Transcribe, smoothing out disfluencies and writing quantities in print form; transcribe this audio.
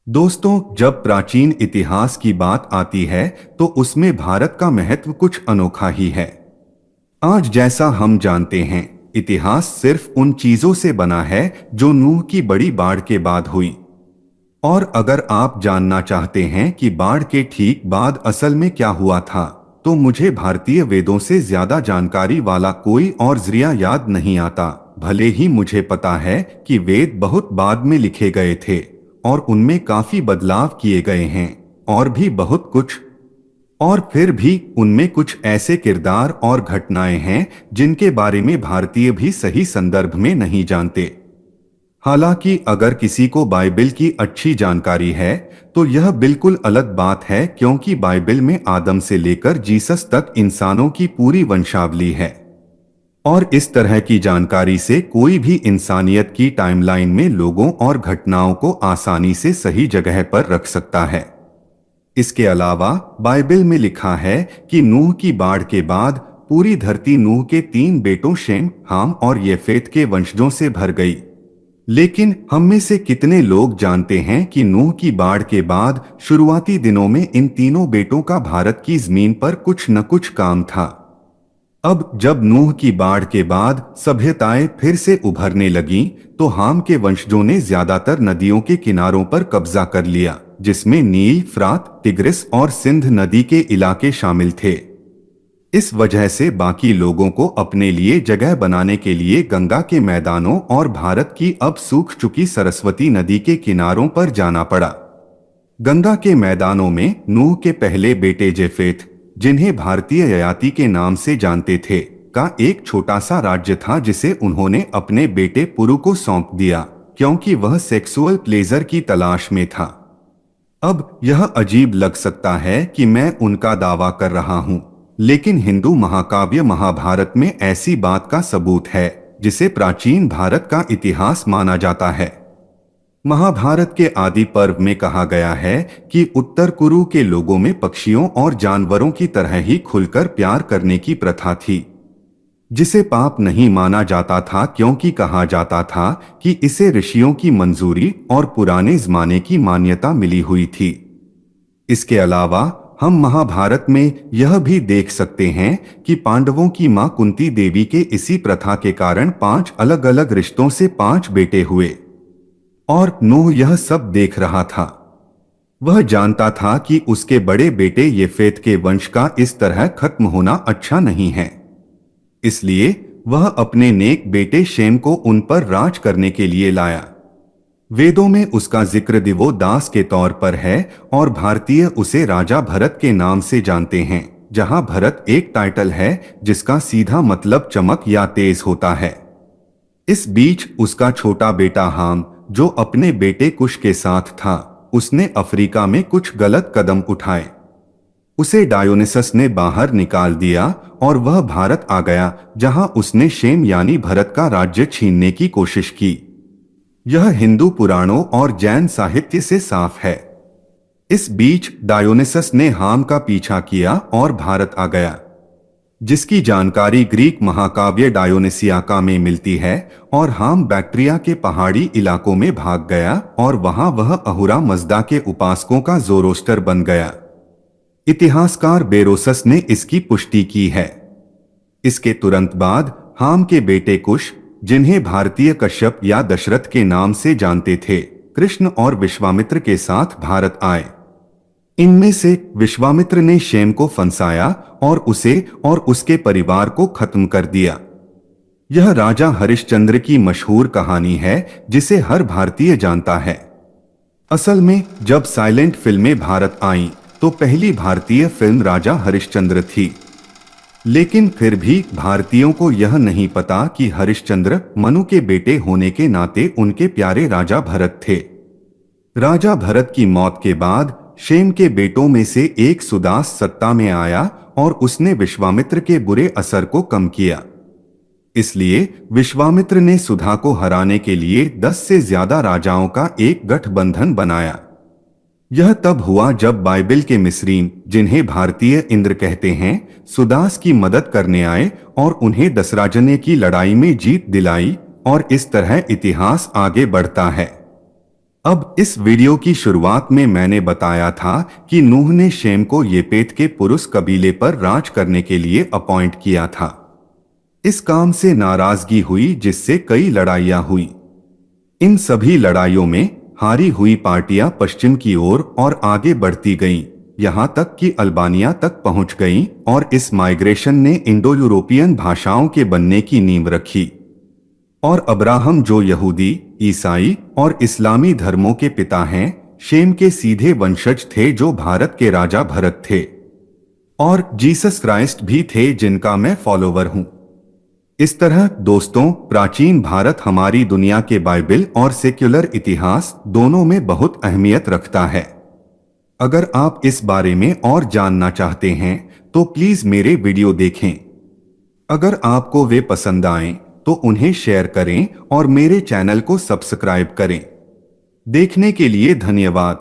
दोस्तों, जब प्राचीन इतिहास की बात आती है तो उसमें भारत का महत्व कुछ अनोखा ही है। आज जैसा हम जानते हैं, इतिहास सिर्फ उन चीजों से बना है जो नूह की बड़ी बाढ़ के बाद हुई। और अगर आप जानना चाहते हैं कि बाढ़ के ठीक बाद असल में क्या हुआ था, तो मुझे भारतीय वेदों से ज्यादा जानकारी वाला कोई और जरिया याद नहीं आता। भले ही मुझे पता है कि वेद बहुत बाद में लिखे गए थे और उनमें काफी बदलाव किए गए हैं और भी बहुत कुछ। और फिर भी उनमें कुछ ऐसे किरदार और घटनाएं हैं जिनके बारे में भारतीय भी सही संदर्भ में नहीं जानते। हालांकि अगर किसी को बाइबल की अच्छी जानकारी है तो यह बिल्कुल अलग बात है, क्योंकि बाइबल में आदम से लेकर जीसस तक इंसानों की पूरी वंशावली है। और इस तरह की जानकारी से कोई भी इंसानियत की टाइमलाइन में लोगों और घटनाओं को आसानी से सही जगह पर रख सकता है। इसके अलावा बाइबल में लिखा है कि नूह की बाढ़ के बाद पूरी धरती नूह के 3 बेटों शेम, हाम और येफेत के वंशजों से भर गई। लेकिन हम में से कितने लोग जानते हैं कि नूह की बाढ़ के बाद शुरुआती दिनों में इन तीनों बेटों का भारत की जमीन पर कुछ न कुछ काम था। अब जब नूह की बाढ़ के बाद सभ्यताएं फिर से उभरने लगीं, तो हाम के वंशजों ने ज्यादातर नदियों के किनारों पर कब्जा कर लिया, जिसमें नील, फ्रात, टिग्रिस और सिंध नदी के इलाके शामिल थे। इस वजह से बाकी लोगों को अपने लिए जगह बनाने के लिए गंगा के मैदानों और भारत की अब सूख चुकी सरस्वती नदी के किनारों पर जाना पड़ा। गंगा के मैदानों में नूह के पहले बेटे जेफेत, जिन्हें भारतीय ययाति के नाम से जानते थे, का एक छोटा सा राज्य था जिसे उन्होंने अपने बेटे पुरु को सौंप दिया, क्योंकि वह सेक्सुअल प्लेजर की तलाश में था। अब यह अजीब लग सकता है कि मैं उनका दावा कर रहा हूं, लेकिन हिंदू महाकाव्य महाभारत में ऐसी बात का सबूत है, जिसे प्राचीन भारत का इतिहास माना जाता है। महाभारत के आदि पर्व में कहा गया है कि उत्तर कुरु के लोगों में पक्षियों और जानवरों की तरह ही खुलकर प्यार करने की प्रथा थी, जिसे पाप नहीं माना जाता था, क्योंकि कहा जाता था कि इसे ऋषियों की मंजूरी और पुराने जमाने की मान्यता मिली हुई थी। इसके अलावा हम महाभारत में यह भी देख सकते हैं कि पांडवों की मां कुंती देवी के इसी प्रथा के कारण 5 अलग अलग रिश्तों से 5 बेटे हुए। और नूह यह सब देख रहा था। वह जानता था कि उसके बड़े बेटे येफेत के वंश का इस तरह खत्म होना अच्छा नहीं है। इसलिए वह अपने नेक बेटे शेम को उन पर राज करने के लिए लाया। वेदों में उसका जिक्र दिवो दास के तौर पर है और भारतीय उसे राजा भरत के नाम से जानते हैं, जहां भरत एक टाइटल है जिसका सीधा मतलब चमक या तेज होता है। इस बीच उसका छोटा बेटा हाम, जो अपने बेटे कुश के साथ था, उसने अफ्रीका में कुछ गलत कदम उठाए। उसे डायोनिसस ने बाहर निकाल दिया और वह भारत आ गया, जहां उसने शेम यानी भरत का राज्य छीनने की कोशिश की। यह हिंदू पुराणों और जैन साहित्य से साफ है। इस बीच डायोनिसस ने हाम का पीछा किया और भारत आ गया, जिसकी जानकारी ग्रीक महाकाव्य डायोनिसियाका में मिलती है। और हाम बैक्ट्रिया के पहाड़ी इलाकों में भाग गया और वहां वह अहुरा मज़दा के उपासकों का ज़ोरोस्टर बन गया। इतिहासकार बेरोसस ने इसकी पुष्टि की है। इसके तुरंत बाद हाम के बेटे कुश, जिन्हें भारतीय कश्यप या दशरथ के नाम से जानते थे, कृष्ण और विश्वामित्र के साथ भारत आए। इनमें से विश्वामित्र ने शेम को फंसाया और उसे और उसके परिवार को खत्म कर दिया। यह राजा हरिश्चंद्र की मशहूर कहानी है, जिसे हर भारतीय जानता है। असल में जब साइलेंट फिल्में भारत आईं, तो पहली भारतीय फिल्म राजा हरिश्चंद्र थी। लेकिन फिर भी भारतीयों को यह नहीं पता कि हरिश्चंद्र मनु के बेटे होने के नाते उनके प्यारे राजा भरत थे। राजा भरत की मौत के बाद शेम के बेटों में से एक सुदास सत्ता में आया और उसने विश्वामित्र के बुरे असर को कम किया। इसलिए विश्वामित्र ने सुधा को हराने के लिए 10 से ज्यादा राजाओं का एक गठबंधन बनाया। यह तब हुआ जब बाइबल के मिस्रीम, जिन्हें भारतीय इंद्र कहते हैं, सुदास की मदद करने आए और उन्हें दसराजने की लड़ाई में जीत दिलाई। और इस तरह इतिहास आगे बढ़ता है। अब इस वीडियो की शुरुआत में मैंने बताया था कि नूह ने शेम को येपेत के पुरुष कबीले पर राज करने के लिए अपॉइंट किया था। इस काम से नाराजगी हुई जिससे कई लड़ाइयां हुई। इन सभी लड़ाइयों में हारी हुई पार्टियां पश्चिम की ओर और आगे बढ़ती गईं, यहां तक कि अल्बानिया तक पहुंच गईं और इस माइग्रेशन ने इंडो यूरोपियन भाषाओं के बनने की नींव रखी। और अब्राहम जो यहूदी, ईसाई और इस्लामी धर्मों के पिता हैं, शेम के सीधे वंशज थे जो भारत के राजा भरत थे। और जीसस क्राइस्ट भी थे जिनका मैं फॉलोवर हूं। इस तरह दोस्तों, प्राचीन भारत हमारी दुनिया के बाइबल और सेक्युलर इतिहास दोनों में बहुत अहमियत रखता है। अगर आप इस बारे में और जानना चाहते हैं तो प्लीज मेरे वीडियो देखें। अगर आपको वे पसंद आएं तो उन्हें शेयर करें और मेरे चैनल को सब्सक्राइब करें। देखने के लिए धन्यवाद।